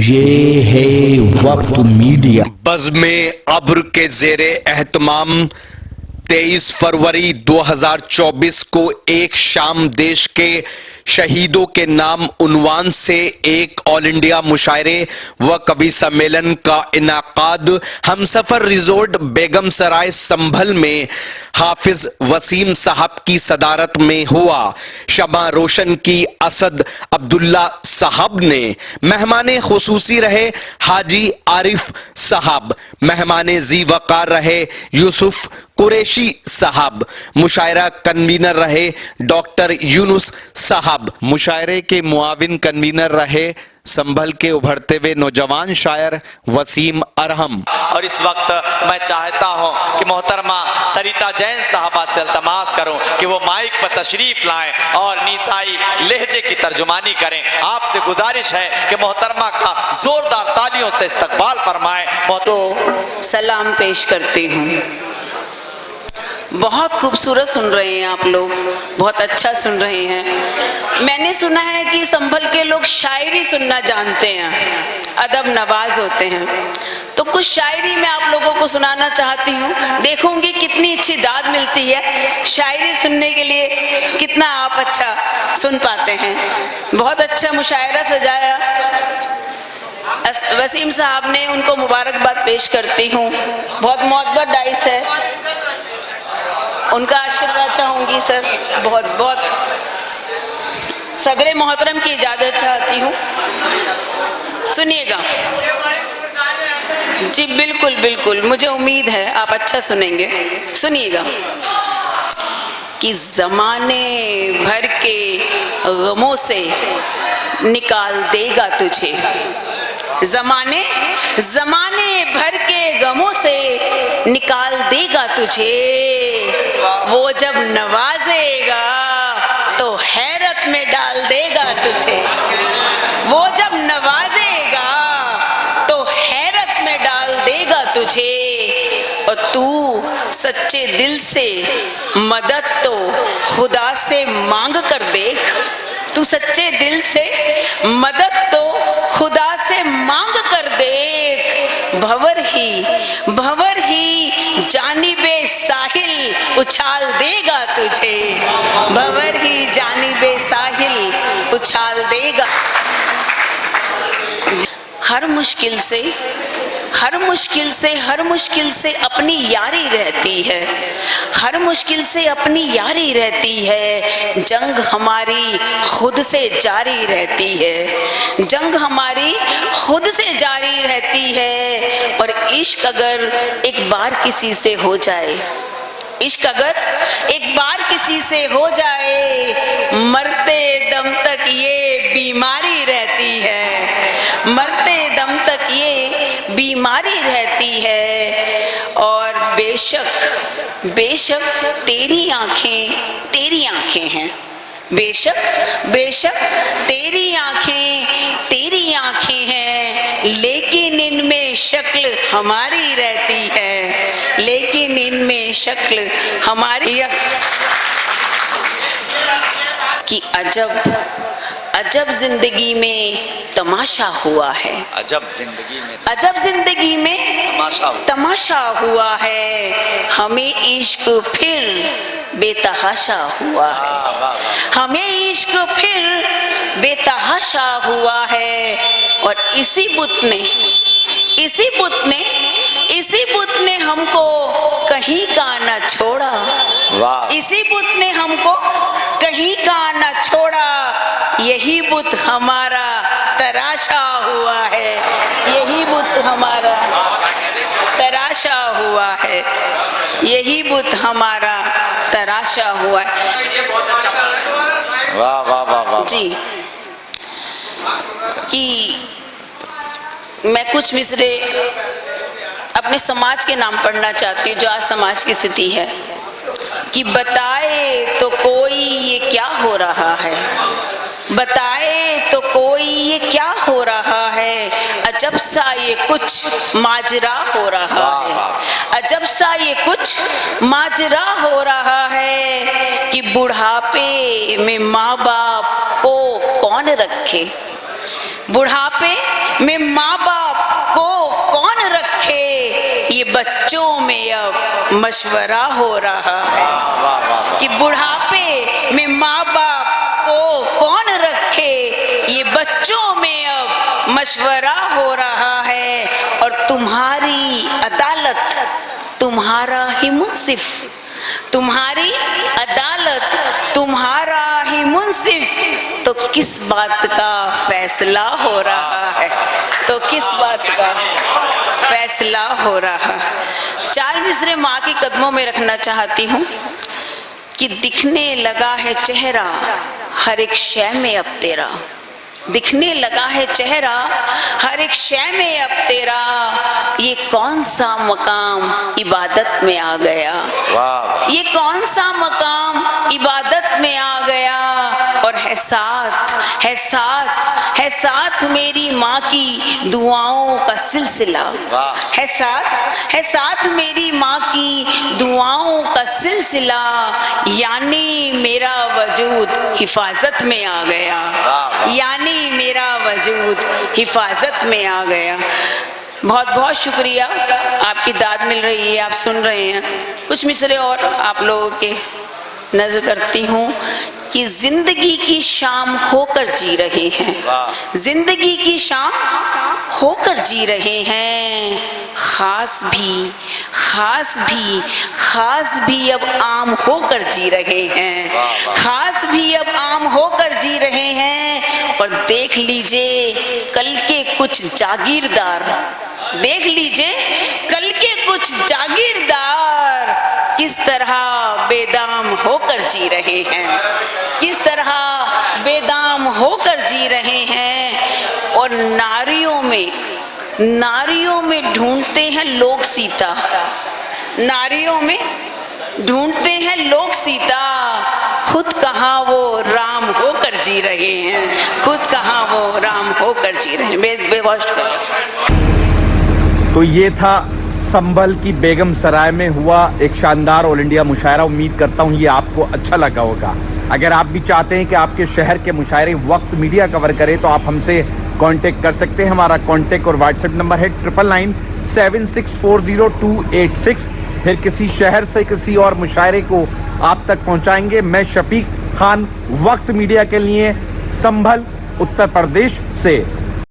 ये है वक्त मीडिया। बज़्म अब्र के ज़ेरे एहतमाम 23 फरवरी 2024 को एक शाम देश के शहीदों के नाम उन्वान से एक ऑल इंडिया मुशायरे व कवि सम्मेलन का इनाकाद हमसफर रिजोर्ट बेगम सराय संभल में हाफिज वसीम साहब की सदारत में हुआ। शमा रोशन की असद अब्दुल्ला साहब ने मेहमान खुसूसी रहे हाजी आरिफ साहब, मेहमान जी वकार रहे यूसुफ कुरैशी साहब, मुशायरा कन्वीनर रहे डॉक्टर यूनुस साहब, मुशायरे के मुआविन कन्वीनर रहे संभल के उभरते हुए नौजवान शायर वसीम अरहम। और इस वक्त मैं चाहता हूं कि मोहतरमा सरिता जैन साहबा से इल्तमास करूं कि वो माइक पर तशरीफ लाएं और निसाई लहजे की तर्जुमानी करें। आपसे गुजारिश है कि मोहतरमा का जोरदार तालियों से इस्तकबाल फरमाएं। तो सलाम पेश करती हूँ। बहुत खूबसूरत सुन रहे हैं आप लोग, बहुत अच्छा सुन रहे हैं। मैंने सुना है कि संभल के लोग शायरी सुनना जानते हैं, अदब नवाज होते हैं, तो कुछ शायरी मैं आप लोगों को सुनाना चाहती हूँ। देखूंगी कितनी अच्छी दाद मिलती है शायरी सुनने के लिए, कितना आप अच्छा सुन पाते हैं। बहुत अच्छा मुशायरा सजाया वसीम साहब ने, उनको मुबारकबाद पेश करती हूँ। बहुत मोहब्बत डाइस है, उनका आशीर्वाद चाहूंगी सर। बहुत बहुत सदर मोहतरम की इजाजत चाहती हूँ। सुनिएगा जी, बिल्कुल बिल्कुल, मुझे उम्मीद है आप अच्छा सुनेंगे। सुनिएगा कि ज़माने भर के गमों से निकाल देगा तुझे, ज़माने भर के गमों से निकाल देगा तुझे, वो जब नवाजेगा तो हैरत में डाल देगा तुझे, वो जब नवाजेगा तो हैरत में डाल देगा तुझे। और तू सच्चे दिल से मदद तो खुदा से मांग कर देख, तू सच्चे दिल से मदद तो खुदा से मांग कर देख, भंवर ही जानिबे साहिल उछाल देगा तुझे, भंवर ही जानिबे साहिल उछाल देगा। हर मुश्किल से अपनी यारी रहती है, हर मुश्किल से अपनी यारी रहती है। जंग हमारी खुद से जारी रहती है, जंग हमारी खुद से जारी रहती है। और इश्क अगर एक बार किसी से हो जाए, इश्क अगर एक बार किसी से हो जाए, मरते दम तक ये बीमारी रहती है, मरते दम तक ये बीमारी रहती है। और बेशक तेरी आंखें हैं, बेशक तेरी आंखें हैं, लेकिन इनमें शक्ल हमारी रहती है, लेकिन इनमें शक्ल हमारी। कि अजब जिंदगी में तमाशा हुआ है, अजब जिंदगी में तमाशा हुआ है। हमें इश्क फिर बेतहाशा हुआ है, हमें इश्क फिर बेतहाशा हुआ है। और इसी बुत ने हमको कहीं का न छोड़ा, इसी बुत ने हमको कहीं का न छोड़ा। यही बुत हमारा तराशा हुआ है, यही बुत हमारा तराशा हुआ है, यही बुत हमारा तराशा हुआ है। वाह वाह वाह वाह जी, कि मैं कुछ मिसरे अपने समाज के नाम पढ़ना चाहती हूँ, जो आज समाज की स्थिति है। कि बताए तो कोई ये क्या हो रहा है, बताए तो कोई ये क्या हो रहा है, अजब सा ये कुछ माजरा हो रहा है, अजब सा ये कुछ माजरा हो रहा है। कि बुढ़ापे में माँ बाप को कौन रखे, बुढ़ापे में माँ बाप को कौन रखे, ये बच्चों में अब मशवरा हो रहा है। कि बुढ़ापे में माँ बाप को कौन रखे, ये बच्चों में अब मशवरा हो रहा है। और तुम्हारी अदालत तुम्हारा ही मुंसिफ, तुम्हारी अदालत तुम्हारा ही मुंसिफ, तो किस बात का फैसला हो रहा है, तो किस बात का फैसला हो रहा है। 4 मिसरे माँ के कदमों में रखना चाहती हूँ कि दिखने लगा है चेहरा हर एक शय में अब तेरा, दिखने लगा है चेहरा हर एक शय में अब तेरा, ये कौन सा मकाम इबादत में आ गया, ये कौन सा मकाम इबादत में आ गया। और है साथ मेरी माँ की दुआओं का सिलसिला, है साथ मेरी माँ की दुआओं का सिलसिला, यानी मेरा वजूद हिफाजत में आ गया, यानी मेरा वजूद हिफाजत में आ गया। बहुत बहुत शुक्रिया, आपकी दाद मिल रही है, आप सुन रहे हैं। कुछ मिसरे और आप लोगों के नजर करती हूँ कि जिंदगी की शाम होकर जी रहे हैं, जिंदगी की शाम होकर जी रहे हैं, खास भी अब आम होकर जी रहे हैं, खास भी अब आम होकर जी रहे हैं। और देख लीजिए कल के कुछ जागीरदार, देख लीजिए कल के कुछ जागीरदार किस तरह बेदाम होकर जी रहे हैं, किस तरह बेदाम होकर जी रहे हैं। और नारियों में ढूंढते हैं लोग सीता, नारियों में ढूंढते हैं लोग सीता, खुद कहाँ वो राम होकर जी रहे हैं, खुद कहाँ वो राम होकर जी रहे हैं। बेहोश। तो ये था संभल की बेगम सराय में हुआ एक शानदार ऑल इंडिया मुशायरा। उम्मीद करता हूँ ये आपको अच्छा लगा होगा। अगर आप भी चाहते हैं कि आपके शहर के मुशायरे वक्त मीडिया कवर करे तो आप हमसे कांटेक्ट कर सकते हैं। हमारा कांटेक्ट और व्हाट्सएप नंबर है 9997640286। फिर किसी शहर से किसी और मुशायरे को आप तक पहुंचाएंगे। मैं शफीक खान, वक्त मीडिया के लिए संभल उत्तर प्रदेश से।